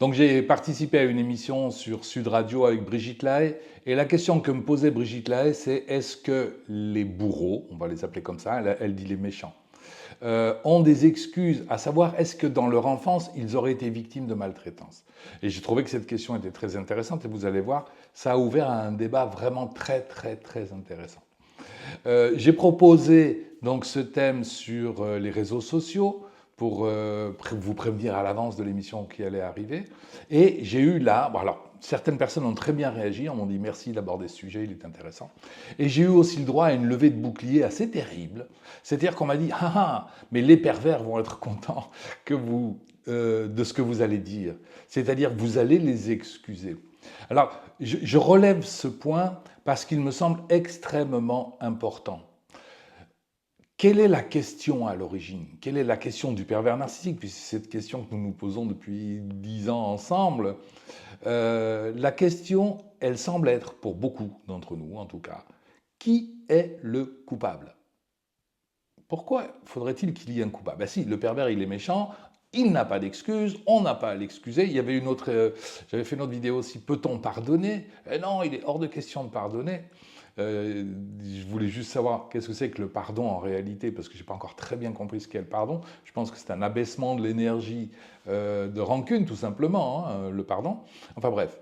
Donc j'ai participé à une émission sur Sud Radio avec Brigitte Lahaie, et la question que me posait Brigitte Lahaie, c'est est-ce que les bourreaux, on va les appeler comme ça, elle dit les méchants, ont des excuses, à savoir est-ce que dans leur enfance, ils auraient été victimes de maltraitance. Et j'ai trouvé que cette question était très intéressante, et vous allez voir, ça a ouvert à un débat vraiment très intéressant. J'ai proposé donc ce thème sur les réseaux sociaux, pour vous prévenir à l'avance de l'émission qui allait arriver. Et j'ai eu là, bon alors, certaines personnes ont très bien réagi, on m'ont dit merci d'aborder ce sujet, il est intéressant. Et j'ai eu aussi le droit à une levée de bouclier assez terrible. C'est-à-dire qu'on m'a dit, mais les pervers vont être contents que de ce que vous allez dire. C'est-à-dire que vous allez les excuser. Alors, je relève ce point parce qu'il me semble extrêmement important. Quelle est la question à l'origine? Quelle est la question du pervers narcissique? Puisque c'est cette question que nous nous posons depuis 10 ans ensemble. La question, elle semble être, pour beaucoup d'entre nous en tout cas, qui est le coupable? Pourquoi faudrait-il qu'il y ait un coupable? Ben si, le pervers il est méchant, il n'a pas d'excuse, on n'a pas à l'excuser. Il y avait j'avais fait une autre vidéo aussi, peut-on pardonner? Non, il est hors de question de pardonner. Je voulais juste savoir qu'est-ce que c'est que le pardon en réalité, parce que je n'ai pas encore très bien compris ce qu'est le pardon. Je pense que c'est un abaissement de l'énergie de rancune, tout simplement, hein, le pardon. Enfin bref.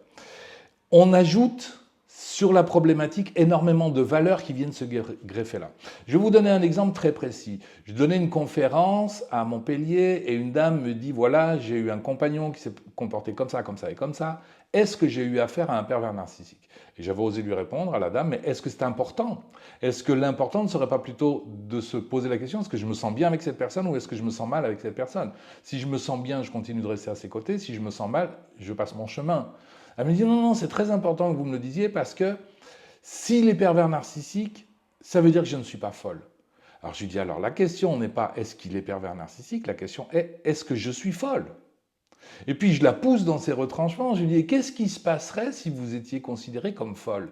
On ajoute sur la problématique énormément de valeurs qui viennent se greffer là. Je vais vous donner un exemple très précis. Je donnais une conférence à Montpellier et une dame me dit, voilà, j'ai eu un compagnon qui s'est comporté comme ça, comme ça et comme ça. Est-ce que j'ai eu affaire à un pervers narcissique? Et j'avais osé lui répondre à la dame, mais est-ce que c'est important? Est-ce que l'important ne serait pas plutôt de se poser la question, est-ce que je me sens bien avec cette personne ou est-ce que je me sens mal avec cette personne? Si je me sens bien, je continue de rester à ses côtés. Si je me sens mal, je passe mon chemin. Elle me dit non, c'est très important que vous me le disiez parce que s'il est pervers narcissique, ça veut dire que je ne suis pas folle. Alors je lui dis alors la question n'est pas est-ce qu'il est pervers narcissique, la question est est-ce que je suis folle? Et puis je la pousse dans ses retranchements, je lui dis qu'est-ce qui se passerait si vous étiez considérée comme folle?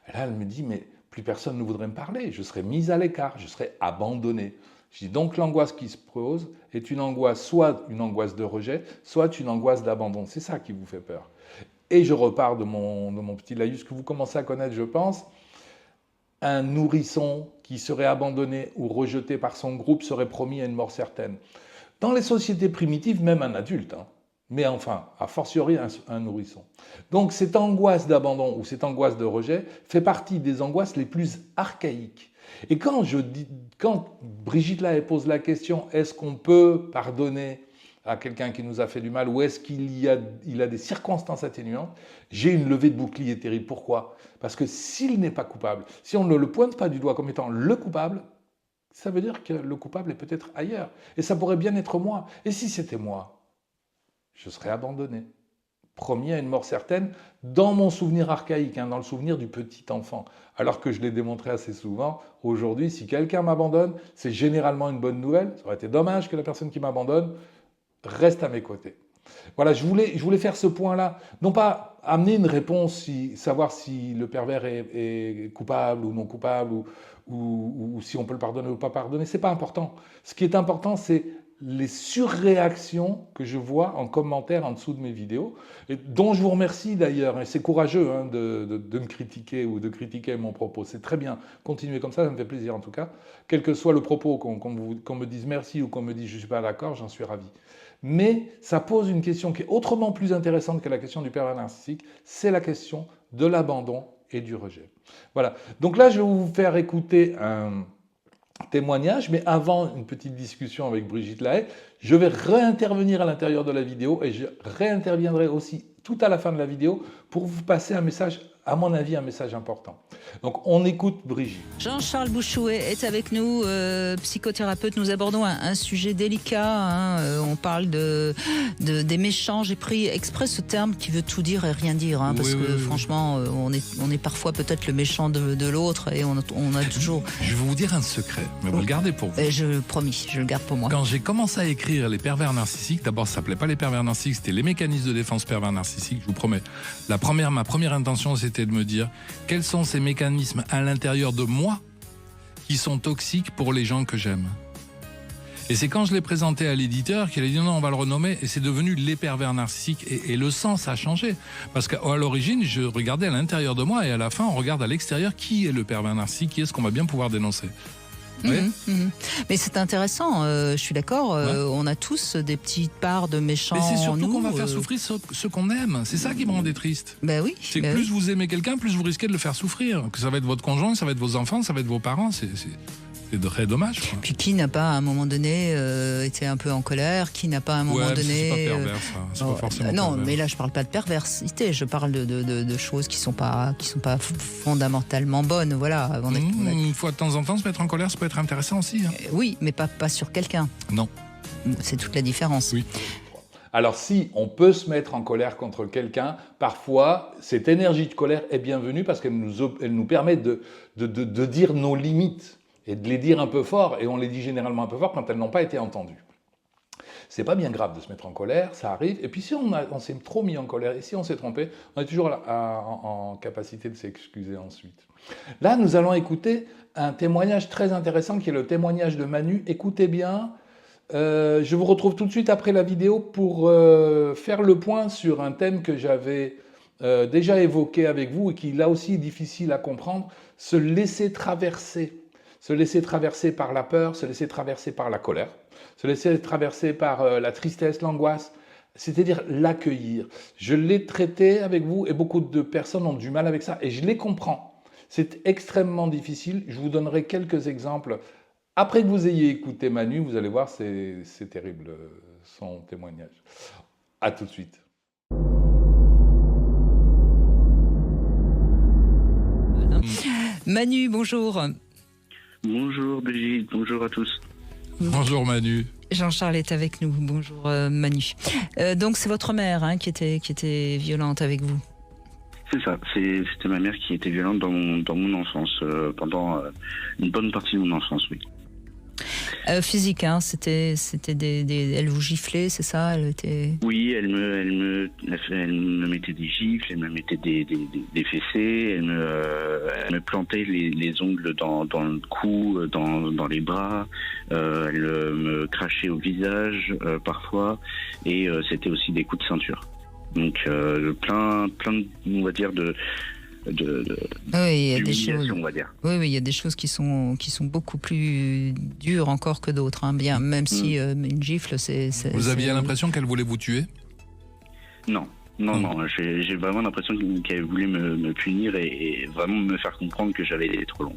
Et là elle me dit mais plus personne ne voudrait me parler, je serais mise à l'écart, je serais abandonnée. Je dis donc l'angoisse qui se pose est une angoisse, soit une angoisse de rejet, soit une angoisse d'abandon. C'est ça qui vous fait peur. Et je repars de mon petit laïus que vous commencez à connaître, je pense. Un nourrisson qui serait abandonné ou rejeté par son groupe serait promis à une mort certaine. Dans les sociétés primitives, même un adulte, hein, mais enfin, a fortiori un nourrisson. Donc cette angoisse d'abandon ou cette angoisse de rejet fait partie des angoisses les plus archaïques. Et quand Brigitte Lahaie pose la question, est-ce qu'on peut pardonner à quelqu'un qui nous a fait du mal, ou est-ce qu'il a des circonstances atténuantes, j'ai une levée de bouclier terrible. Pourquoi? Parce que s'il n'est pas coupable, si on ne le pointe pas du doigt comme étant le coupable, ça veut dire que le coupable est peut-être ailleurs. Et ça pourrait bien être moi. Et si c'était moi, je serais abandonné, promis à une mort certaine, dans mon souvenir archaïque, hein, dans le souvenir du petit enfant. Alors que je l'ai démontré assez souvent, aujourd'hui, si quelqu'un m'abandonne, c'est généralement une bonne nouvelle. Ça aurait été dommage que la personne qui m'abandonne reste à mes côtés. Voilà, je voulais faire ce point-là. Non pas amener une réponse, savoir si le pervers est coupable ou non coupable, ou si on peut le pardonner ou pas pardonner, c'est pas important. Ce qui est important, c'est les surréactions que je vois en commentaire en dessous de mes vidéos, et dont je vous remercie d'ailleurs, et c'est courageux hein, de me critiquer ou de critiquer mon propos, c'est très bien, continuez comme ça me fait plaisir en tout cas, quel que soit le propos, qu'on me dise merci ou qu'on me dise je ne suis pas d'accord, j'en suis ravi. Mais ça pose une question qui est autrement plus intéressante que la question du pervers narcissique, c'est la question de l'abandon et du rejet. Voilà, donc là je vais vous faire écouter un témoignage, mais avant une petite discussion avec Brigitte Lahaie, je vais réintervenir à l'intérieur de la vidéo et je réinterviendrai aussi tout à la fin de la vidéo pour vous passer un message, à mon avis, un message important. Donc on écoute Brigitte. Jean-Charles Bouchouet est avec nous, psychothérapeute. Nous abordons un sujet délicat. Hein, on parle des méchants. J'ai pris exprès ce terme qui veut tout dire et rien dire. Hein, parce que franchement, on est parfois peut-être le méchant de l'autre et on a toujours... Je vais vous dire un secret, mais vous le gardez pour vous. Promis, je le garde pour moi. Quand j'ai commencé à écrire les pervers narcissiques, d'abord ça s'appelait pas les pervers narcissiques, c'était les mécanismes de défense pervers narcissiques, je vous promets. Ma première intention, c'était de me dire quels sont ces mécanismes à l'intérieur de moi qui sont toxiques pour les gens que j'aime. Et c'est quand je l'ai présenté à l'éditeur qu'il a dit non, on va le renommer, et c'est devenu les pervers narcissiques, et le sens a changé. Parce qu'à l'origine, je regardais à l'intérieur de moi, et à la fin, on regarde à l'extérieur qui est le pervers narcissique, qui est-ce qu'on va bien pouvoir dénoncer. Oui. Mais c'est intéressant, je suis d'accord, on a tous des petites parts de méchants. Mais c'est surtout nous, qu'on va faire souffrir ceux qu'on aime, c'est ça qui me rendait triste. Ben oui. C'est que plus vous aimez quelqu'un, plus vous risquez de le faire souffrir. Que ça va être votre conjoint, ça va être vos enfants, ça va être vos parents, c'est très dommage. Quoi. Puis qui n'a pas à un moment donné été un peu en colère, qui n'a pas à un moment donné... c'est pas pervers, ça. C'est pas forcément non, pervers. mais là je parle pas de perversité, je parle de choses qui sont pas fondamentalement bonnes, voilà. Une fois de temps en temps, se mettre en colère, ça peut être intéressant aussi. Hein. Oui, mais pas sur quelqu'un. Non. C'est toute la différence. Oui. Alors si on peut se mettre en colère contre quelqu'un, parfois cette énergie de colère est bienvenue parce qu'elle nous permet de dire nos limites et de les dire un peu fort, et on les dit généralement un peu fort quand elles n'ont pas été entendues. C'est pas bien grave de se mettre en colère, ça arrive, et puis si on s'est trop mis en colère, et si on s'est trompé, on est toujours en capacité de s'excuser ensuite. Là, nous allons écouter un témoignage très intéressant qui est le témoignage de Manu. Écoutez bien. Je vous retrouve tout de suite après la vidéo pour faire le point sur un thème que j'avais déjà évoqué avec vous et qui là aussi est difficile à comprendre, se laisser traverser par la peur, se laisser traverser par la colère, se laisser traverser par la tristesse, l'angoisse, c'est-à-dire l'accueillir. Je l'ai traité avec vous et beaucoup de personnes ont du mal avec ça et je les comprends. C'est extrêmement difficile, je vous donnerai quelques exemples. Après que vous ayez écouté Manu, vous allez voir, c'est terrible son témoignage. À tout de suite. Manu, bonjour. Bonjour Brigitte, bonjour à tous. Bonjour Manu. Jean-Charles est avec nous. Bonjour Manu. Donc c'est votre mère qui était violente avec vous. C'est ça, c'était ma mère qui était violente dans mon enfance, pendant une bonne partie de mon enfance, oui. Physique, c'était elle vous giflait, c'est ça? Oui, elle me mettait des gifles, elle me mettait des fessées, elle me plantait les ongles dans le cou, dans les bras, elle me crachait au visage parfois, et c'était aussi des coups de ceinture. Donc plein on va dire oui, il y a des choses. On va dire. Oui, il y a des choses qui sont beaucoup plus dures encore que d'autres. Bien, même si une gifle, c'est. Vous aviez l'impression qu'elle voulait vous tuer? Non. J'ai vraiment l'impression qu'elle voulait me punir et vraiment me faire comprendre que j'avais été trop long.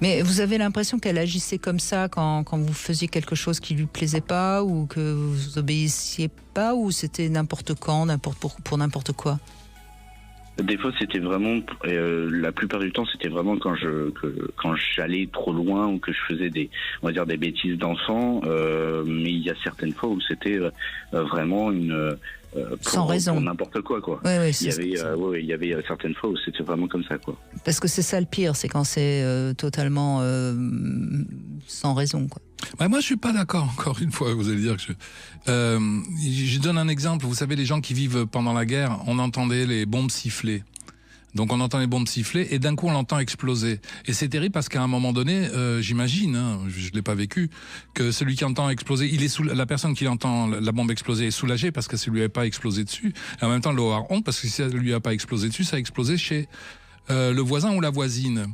Mais vous avez l'impression qu'elle agissait comme ça quand vous faisiez quelque chose qui lui plaisait pas ou que vous obéissiez pas, ou c'était n'importe quand, pour n'importe quoi? Des fois, c'était vraiment, la plupart du temps, c'était vraiment quand j'allais trop loin ou que je faisais des bêtises d'enfant. Mais il y a certaines fois où c'était vraiment sans raison, pour n'importe quoi. Oui, il y avait certaines fois où c'était vraiment comme ça, quoi. Parce que c'est ça le pire, c'est quand c'est totalement sans raison, quoi. Moi, je suis pas d'accord, encore une fois, vous allez dire que je donne un exemple. Vous savez, les gens qui vivent pendant la guerre, on entendait les bombes siffler. Donc on entend les bombes siffler et d'un coup on l'entend exploser. Et c'est terrible parce qu'à un moment donné, j'imagine, je l'ai pas vécu, que celui qui entend exploser, la personne qui entend la bombe exploser est soulagée parce que ça lui avait pas explosé dessus. Et en même temps, il doit avoir honte parce que si ça lui a pas explosé dessus, ça a explosé chez le voisin ou la voisine.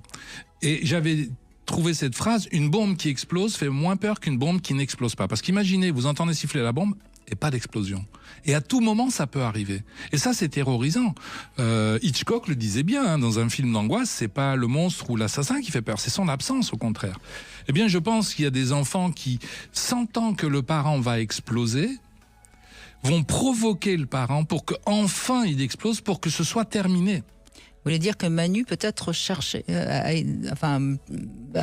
Et j'avais trouvé cette phrase: une bombe qui explose fait moins peur qu'une bombe qui n'explose pas. Parce qu'imaginez, vous entendez siffler la bombe et pas d'explosion. Et à tout moment, ça peut arriver. Et ça, c'est terrorisant. Hitchcock le disait bien, dans un film d'angoisse, c'est pas le monstre ou l'assassin qui fait peur, c'est son absence, au contraire. Eh bien, je pense qu'il y a des enfants qui, sentant que le parent va exploser, vont provoquer le parent pour qu'enfin il explose, pour que ce soit terminé. Vous voulez dire que Manu peut-être cherchait à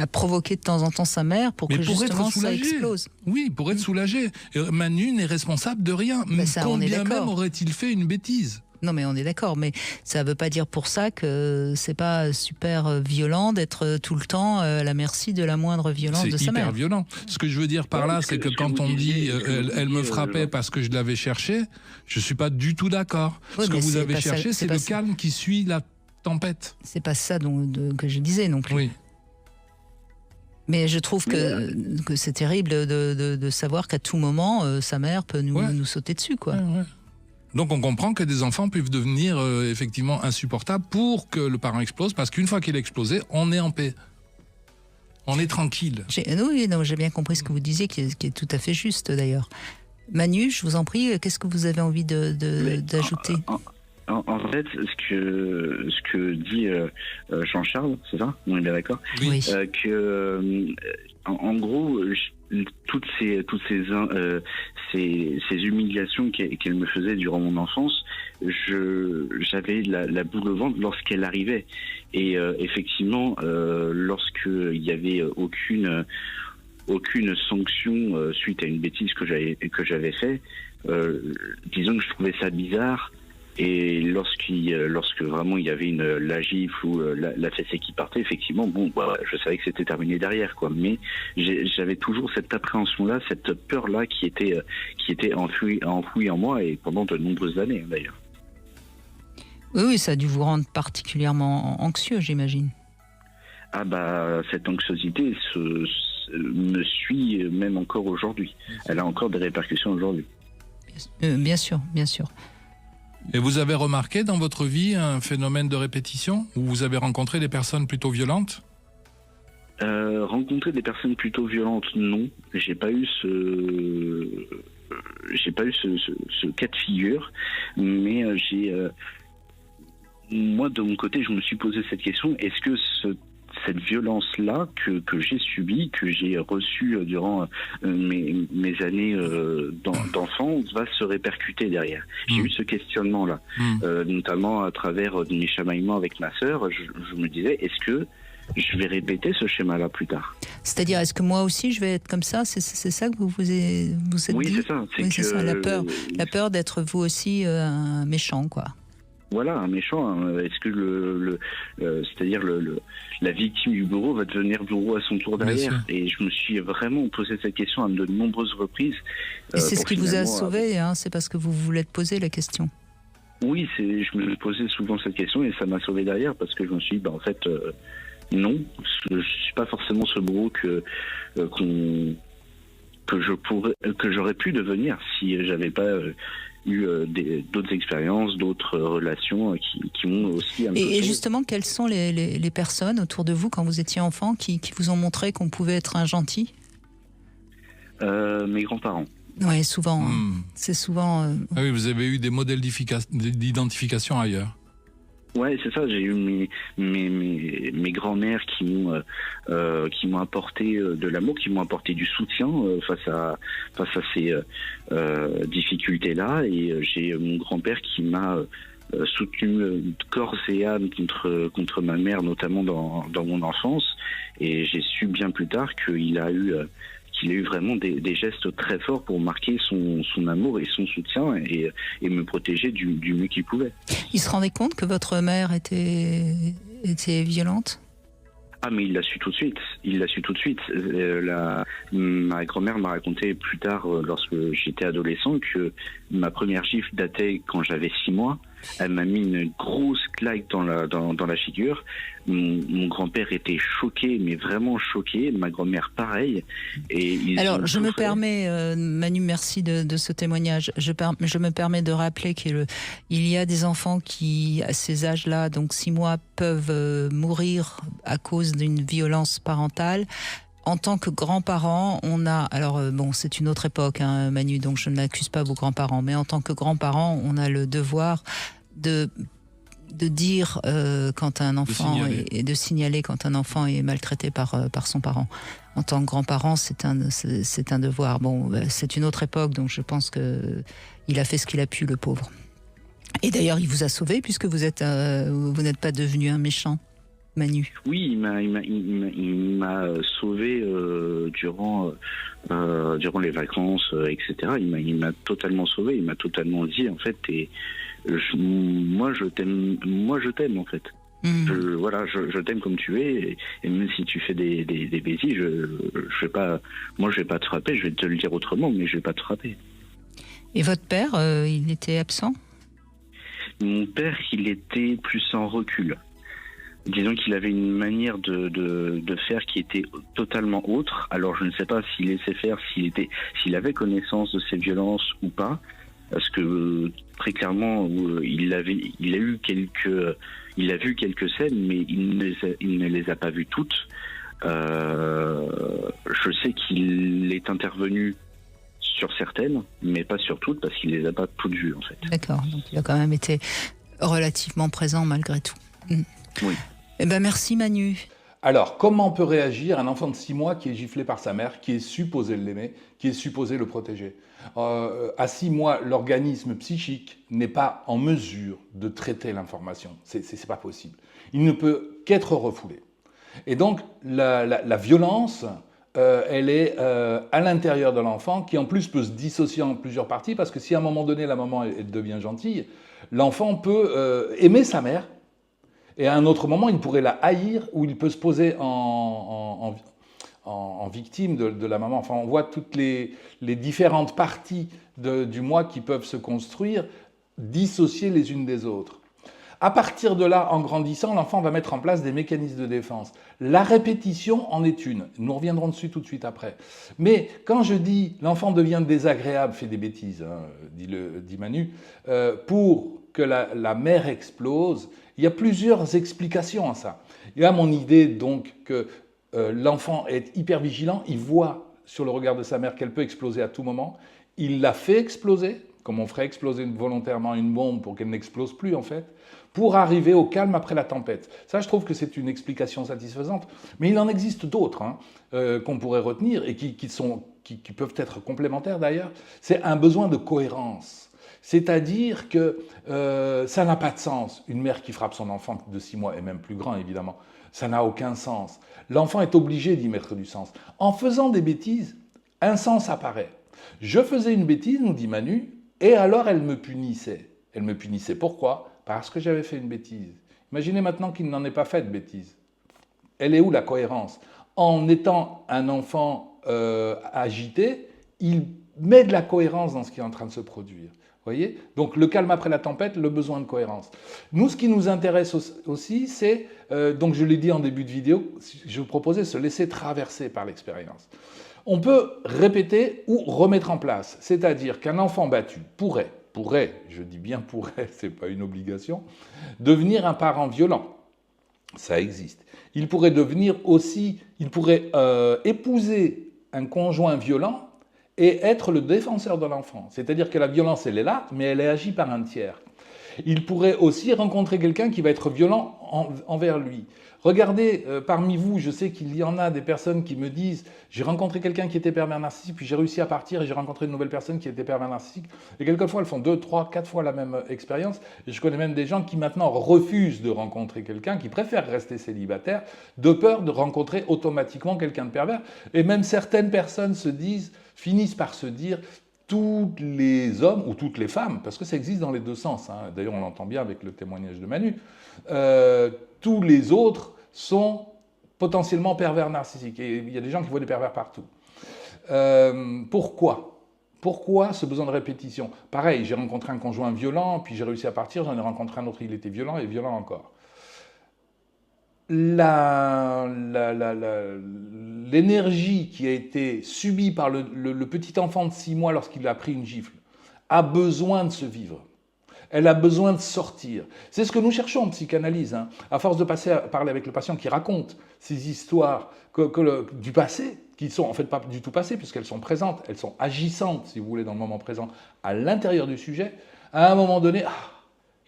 provoquer de temps en temps sa mère pour que justement ça explose. Oui, pour être soulagé. Manu n'est responsable de rien. Combien même aurait-il fait une bêtise? Non, mais on est d'accord, mais ça ne veut pas dire pour ça que c'est pas super violent d'être tout le temps à la merci de la moindre violence de sa mère. C'est hyper violent. Ce que je veux dire par là, c'est que quand on dit elle me frappait parce que je l'avais cherché, je suis pas du tout d'accord. Ce que vous avez cherché, c'est le calme qui suit la tempête. C'est pas ça que je disais non plus. Oui. Mais je trouve que c'est terrible de savoir qu'à tout moment, sa mère peut nous sauter dessus, quoi. Ouais. Donc on comprend que des enfants peuvent devenir effectivement insupportables pour que le parent explose, parce qu'une fois qu'il est explosé, on est en paix. On est tranquille. J'ai bien compris ce que vous disiez, qui est tout à fait juste d'ailleurs. Manu, je vous en prie, qu'est-ce que vous avez envie d'ajouter ? En fait, ce que dit Jean-Charles, c'est ça ? On est bien d'accord ? Oui. En gros, toutes ces humiliations qu'elle me faisait durant mon enfance, j'avais la boule au ventre lorsqu'elle arrivait. Et effectivement, lorsqu'il y avait aucune sanction suite à une bêtise que j'avais fait, disons que je trouvais ça bizarre. Et lorsque vraiment il y avait la gifle ou la fessée qui partait, effectivement, je savais que c'était terminé derrière, quoi. Mais j'avais toujours cette appréhension-là, cette peur-là qui était enfouie en moi, et pendant de nombreuses années, d'ailleurs. Oui, ça a dû vous rendre particulièrement anxieux, j'imagine. Ah cette anxiété me suit même encore aujourd'hui. Elle a encore des répercussions aujourd'hui. Bien sûr. Et vous avez remarqué dans votre vie un phénomène de répétition où vous avez rencontré des personnes plutôt violentes ? Rencontrer des personnes plutôt violentes, non. J'ai pas eu ce cas de figure, mais moi de mon côté, je me suis posé cette question: est-ce que cette violence-là que j'ai subie, que j'ai reçue durant mes années d'enfance, va se répercuter derrière. J'ai eu ce questionnement-là, notamment à travers mes chamaillements avec ma sœur. Je me disais, est-ce que je vais répéter ce schéma-là plus tard ? C'est-à-dire, est-ce que moi aussi je vais être comme ça ? C'est ça que vous êtes oui, dit ? c'est ça. C'est ça, la peur d'être vous aussi un méchant, quoi. Voilà, un méchant. Est-ce que c'est-à-dire la victime du bourreau va devenir bourreau à son tour derrière ? Et je me suis vraiment posé cette question à de nombreuses reprises. Et c'est ce qui vous a sauvé, c'est parce que vous voulez te poser la question. Oui, je me posais souvent cette question et ça m'a sauvé derrière, parce que je me suis dit, en fait, non, je suis pas forcément ce bourreau que j'aurais pu devenir si j'avais pas eu d'autres expériences, d'autres relations qui m'ont aussi... Et justement, quelles sont les personnes autour de vous, quand vous étiez enfant, qui vous ont montré qu'on pouvait être un gentil ? Mes grands-parents. Oui, souvent. C'est souvent... Ah oui, vous avez eu des modèles d'identification ailleurs. Ouais, c'est ça. J'ai eu mes grands-mères qui m'ont apporté de l'amour, qui m'ont apporté du soutien face à ces difficultés-là, et j'ai mon grand-père qui m'a soutenu corps et âme contre ma mère, notamment dans mon enfance, et j'ai su bien plus tard qu'il a eu vraiment des gestes très forts pour marquer son amour et son soutien, et me protéger du mieux qu'il pouvait. Il se rendait compte que votre mère était violente ? Ah, mais il l'a su tout de suite. Ma grand-mère m'a raconté plus tard, lorsque j'étais adolescent, que ma première gifle datait quand j'avais 6 mois. Elle m'a mis une grosse claque dans la figure. Mon grand-père était choqué, mais vraiment choqué. Ma grand-mère, pareil. Alors, je me permets, Manu, merci de ce témoignage. Je me permets de rappeler qu'il y a des enfants qui, à ces âges-là, donc 6 mois, peuvent mourir à cause d'une violence parentale. En tant que grands-parents, on a... Alors, c'est une autre époque, Manu, donc je n'accuse pas vos grands-parents, mais en tant que grands-parents, on a le devoir de dire quand un enfant et de signaler quand un enfant est maltraité par son parent. En tant que grand-parent, c'est un devoir. C'est une autre époque, donc je pense que il a fait ce qu'il a pu, le pauvre. Et d'ailleurs, il vous a sauvé, puisque vous n'êtes pas devenu un méchant, Manu. Oui, il m'a sauvé durant les vacances, etc. Il m'a totalement sauvé. Il m'a totalement dit, en fait, moi je t'aime en fait. Je t'aime comme tu es, et même si tu fais des bêtises, je vais pas te frapper. Je vais te le dire autrement, mais je vais pas te frapper. Et votre père, il était absent ? Mon père, il était plus en recul. disons qu'il avait une manière de faire qui était totalement autre. Alors je ne sais pas s'il laissait faire, s'il avait connaissance de ces violences ou pas, parce que très clairement il a vu quelques scènes, mais il ne les a pas vues toutes. Je sais qu'il est intervenu sur certaines, mais pas sur toutes, parce qu'il les a pas toutes vues en fait. D'accord, donc il a quand même été relativement présent malgré tout. Oui. Eh ben merci Manu. Alors, comment peut réagir un enfant de 6 mois qui est giflé par sa mère, qui est supposé l'aimer, qui est supposé le protéger? À 6 mois, l'organisme psychique n'est pas en mesure de traiter l'information. C'est pas possible. Il ne peut qu'être refoulé. Et donc, la violence, elle est à l'intérieur de l'enfant, qui en plus peut se dissocier en plusieurs parties, parce que si à un moment donné, la maman elle devient gentille, l'enfant peut aimer sa mère, et à un autre moment, il pourrait la haïr, ou il peut se poser en victime de la maman. Enfin, on voit toutes les différentes parties du moi qui peuvent se construire, dissociées les unes des autres. À partir de là, en grandissant, l'enfant va mettre en place des mécanismes de défense. La répétition en est une. Nous reviendrons dessus tout de suite après. Mais quand je dis l'enfant devient désagréable, fait des bêtises, hein, dit Manu, pour que la mère explose, il y a plusieurs explications à ça. Il y a mon idée donc que l'enfant est hyper vigilant, il voit sur le regard de sa mère qu'elle peut exploser à tout moment, il la fait exploser, comme on ferait exploser volontairement une bombe pour qu'elle n'explose plus en fait, pour arriver au calme après la tempête. Ça, je trouve que c'est une explication satisfaisante, mais il en existe d'autres qu'on pourrait retenir et qui peuvent être complémentaires d'ailleurs. C'est un besoin de cohérence. C'est-à-dire que ça n'a pas de sens. Une mère qui frappe son enfant de 6 mois, et même plus grand évidemment, ça n'a aucun sens. L'enfant est obligé d'y mettre du sens. En faisant des bêtises, un sens apparaît. Je faisais une bêtise, nous dit Manu, et alors elle me punissait. Elle me punissait pourquoi? Parce que j'avais fait une bêtise. Imaginez maintenant qu'il n'en ait pas fait de bêtise. Elle est où la cohérence? En étant un enfant agité, il met de la cohérence dans ce qui est en train de se produire. Voyez? Donc le calme après la tempête, le besoin de cohérence. Nous, ce qui nous intéresse aussi, c'est, donc je l'ai dit en début de vidéo, je vous proposais de se laisser traverser par l'expérience. On peut répéter ou remettre en place, c'est-à-dire qu'un enfant battu pourrait, je dis bien pourrait, c'est pas une obligation, devenir un parent violent. Ça existe. Il pourrait devenir aussi, il pourrait épouser un conjoint violent et être le défenseur de l'enfant. C'est-à-dire que la violence, elle est là, mais elle est agie par un tiers. Il pourrait aussi rencontrer quelqu'un qui va être violent envers lui. Regardez, parmi vous, je sais qu'il y en a des personnes qui me disent « J'ai rencontré quelqu'un qui était pervers narcissique, puis j'ai réussi à partir et j'ai rencontré une nouvelle personne qui était pervers narcissique. » Et quelquefois, elles font 2, 3, 4 fois la même expérience. Et je connais même des gens qui maintenant refusent de rencontrer quelqu'un, qui préfèrent rester célibataires, de peur de rencontrer automatiquement quelqu'un de pervers. Et même certaines personnes finissent par se dire tous les hommes ou toutes les femmes, parce que ça existe dans les deux sens, hein. D'ailleurs on l'entend bien avec le témoignage de Manu, tous les autres sont potentiellement pervers narcissiques. Et il y a des gens qui voient des pervers partout. Pourquoi ce besoin de répétition? Pareil, j'ai rencontré un conjoint violent, puis j'ai réussi à partir, j'en ai rencontré un autre, il était violent et violent encore. L'énergie qui a été subie par le petit enfant de 6 mois lorsqu'il a pris une gifle a besoin de se vivre. Elle a besoin de sortir. C'est ce que nous cherchons en psychanalyse. Hein. À force de parler avec le patient qui raconte ces histoires du passé, qui sont en fait pas du tout passées, puisqu'elles sont présentes, elles sont agissantes, si vous voulez, dans le moment présent, à l'intérieur du sujet, à un moment donné,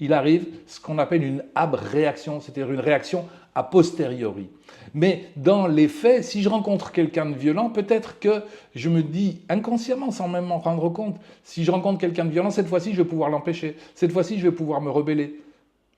il arrive ce qu'on appelle une abréaction, c'est-à-dire une réaction a posteriori. Mais dans les faits, si je rencontre quelqu'un de violent, peut-être que je me dis inconsciemment, sans même m'en rendre compte, si je rencontre quelqu'un de violent, cette fois-ci, je vais pouvoir l'empêcher. Cette fois-ci, je vais pouvoir me rebeller.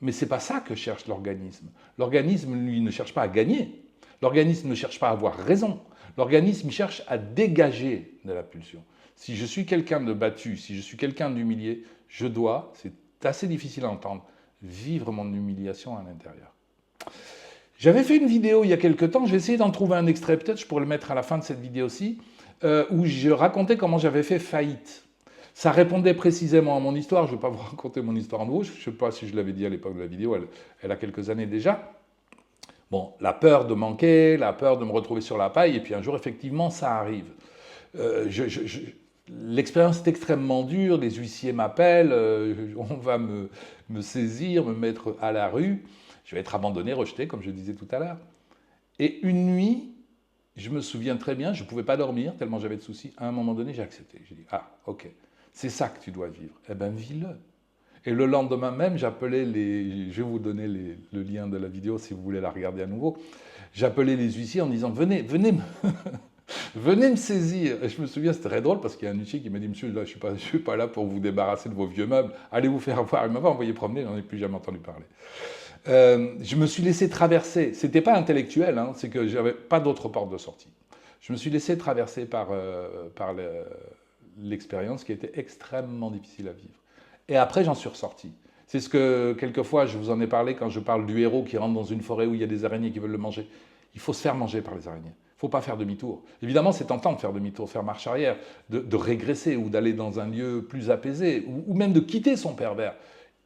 Mais ce n'est pas ça que cherche l'organisme. L'organisme, lui, ne cherche pas à gagner. L'organisme ne cherche pas à avoir raison. L'organisme cherche à dégager de la pulsion. Si je suis quelqu'un de battu, si je suis quelqu'un d'humilié, je dois, c'est assez difficile à entendre, vivre mon humiliation à l'intérieur. J'avais fait une vidéo il y a quelque temps, je vais essayer d'en trouver un extrait, peut-être je pourrais le mettre à la fin de cette vidéo-ci, où je racontais comment j'avais fait faillite. Ça répondait précisément à mon histoire, je ne vais pas vous raconter mon histoire en nouveau, je ne sais pas si je l'avais dit à l'époque de la vidéo, elle a quelques années déjà. Bon, la peur de manquer, la peur de me retrouver sur la paille, et puis un jour, effectivement, ça arrive. L'expérience est extrêmement dure, les huissiers m'appellent, on va me saisir, me mettre à la rue, je vais être abandonné, rejeté, comme je disais tout à l'heure. Et une nuit, je me souviens très bien, je ne pouvais pas dormir tellement j'avais de soucis. À un moment donné, j'ai accepté. J'ai dit, ah, ok, c'est ça que tu dois vivre. Eh bien, vis-le. Et le lendemain même, j'appelais les... Je vais vous donner le lien de la vidéo si vous voulez la regarder à nouveau. J'appelais les huissiers en disant, venez me saisir. Et je me souviens, c'était très drôle parce qu'il y a un huissier qui m'a dit, monsieur, là, je ne suis pas là pour vous débarrasser de vos vieux meubles. Allez vous faire voir. Il m'avait envoyé promener, je n'en ai plus jamais entendu parler. Je me suis laissé traverser. Ce n'était pas intellectuel, hein, c'est que je n'avais pas d'autre porte de sortie. Je me suis laissé traverser par l'expérience qui était extrêmement difficile à vivre. Et après, j'en suis ressorti. C'est ce que, quelquefois, je vous en ai parlé quand je parle du héros qui rentre dans une forêt où il y a des araignées qui veulent le manger. Il faut se faire manger par les araignées. Il ne faut pas faire demi-tour. Évidemment, c'est tentant de faire demi-tour, faire marche arrière, de régresser ou d'aller dans un lieu plus apaisé, ou même de quitter son pervers.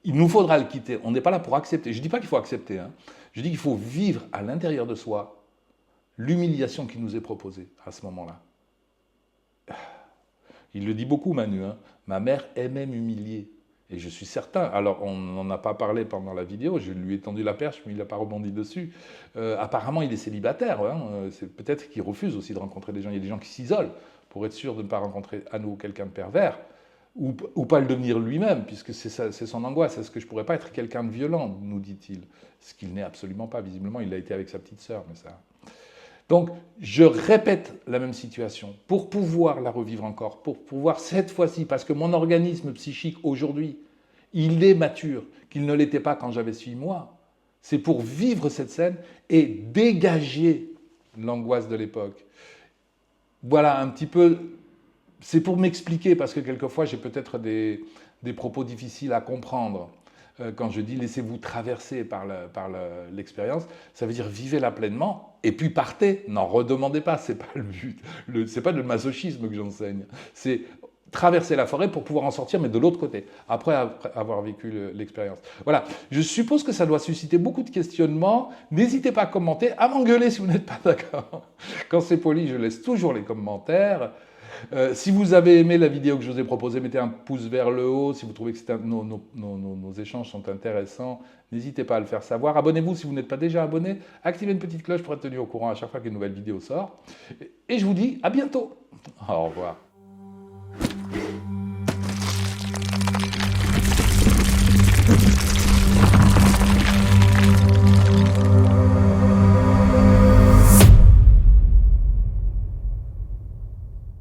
Il nous faudra le quitter. On n'est pas là pour accepter. Je ne dis pas qu'il faut accepter. Hein. Je dis qu'il faut vivre à l'intérieur de soi l'humiliation qui nous est proposée à ce moment-là. Il le dit beaucoup, Manu. Hein. Ma mère aimait m'humilier. Et je suis certain, alors on n'en a pas parlé pendant la vidéo, je lui ai tendu la perche, mais il n'a pas rebondi dessus. Apparemment, il est célibataire. Hein. C'est peut-être qu'il refuse aussi de rencontrer des gens. Il y a des gens qui s'isolent pour être sûr de ne pas rencontrer à nouveau quelqu'un de pervers. Ou pas le devenir lui-même, puisque c'est son angoisse. Est-ce que je ne pourrais pas être quelqu'un de violent, nous dit-il. Ce qu'il n'est absolument pas, visiblement. Il a été avec sa petite sœur, mais ça... Donc, je répète la même situation pour pouvoir la revivre encore, pour pouvoir cette fois-ci, parce que mon organisme psychique aujourd'hui, il est mature, qu'il ne l'était pas quand j'avais 6 mois. C'est pour vivre cette scène et dégager l'angoisse de l'époque. Voilà un petit peu... C'est pour m'expliquer, parce que quelquefois, j'ai peut-être des propos difficiles à comprendre. Quand je dis laissez-vous traverser par l'expérience, ça veut dire vivez-la pleinement, et puis partez. N'en redemandez pas, c'est pas le but. C'est pas le masochisme que j'enseigne. C'est traverser la forêt pour pouvoir en sortir, mais de l'autre côté, après avoir vécu l'expérience. Voilà, je suppose que ça doit susciter beaucoup de questionnements. N'hésitez pas à commenter, à m'engueuler si vous n'êtes pas d'accord. Quand c'est poli, je laisse toujours les commentaires. Si vous avez aimé la vidéo que je vous ai proposée, mettez un pouce vers le haut. Si vous trouvez que nos échanges sont intéressants, n'hésitez pas à le faire savoir. Abonnez-vous si vous n'êtes pas déjà abonné. Activez une petite cloche pour être tenu au courant à chaque fois qu'une nouvelle vidéo sort. Et je vous dis à bientôt. Au revoir.